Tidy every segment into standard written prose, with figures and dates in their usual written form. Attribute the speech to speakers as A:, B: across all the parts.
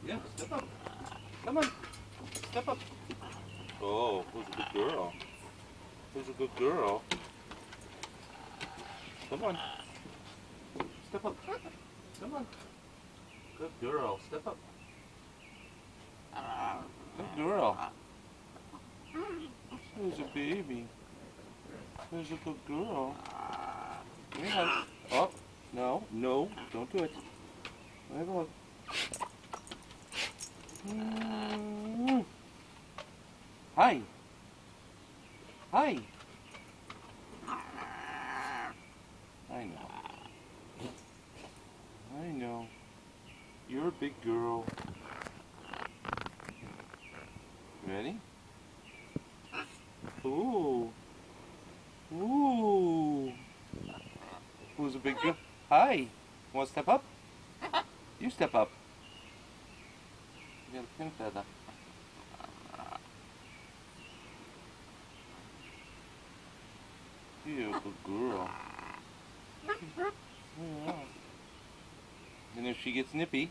A: Yeah, step up. Come on. Step up. Oh, who's a good girl? Who's a good girl? Come on. Step up. Come on. Good girl. Step up. Good girl. Who's a baby? Who's a good girl? Yeah. Oh, no, no, don't do it. Have a look. Hi. Hi. I know. I know. You're a big girl. Ready? Ooh. Ooh. Who's a big girl? Hi. Want to step up? You step up. You got a pin feather. You're a good girl. Yeah. And if she gets nippy,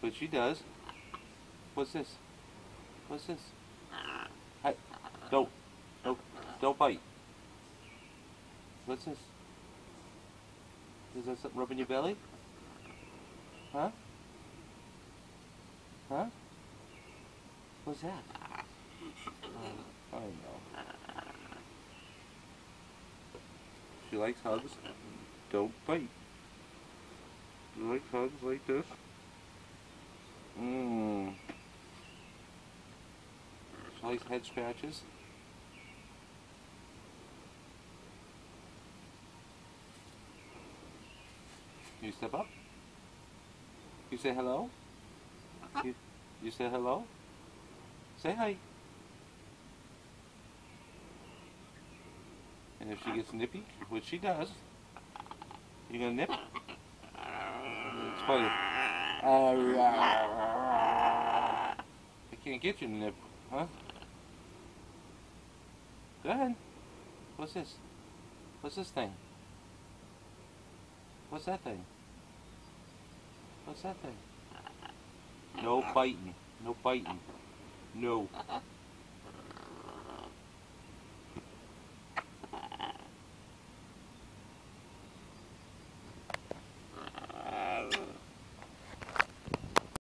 A: but she does. What's this? What's this? Hi. Don't. Don't bite. What's this? Is that something rubbing your belly? Huh? Huh? What's that? I know. She likes hugs. Don't bite. You like hugs like this? She likes head scratches. You step up. You say hello. You say hello. Say hi. And if she gets nippy, which she does, you gonna nip? It's funny. I can't get you to nip, huh? Go ahead. What's this? What's this thing? What's that thing? What's that thing? No biting. No biting. No.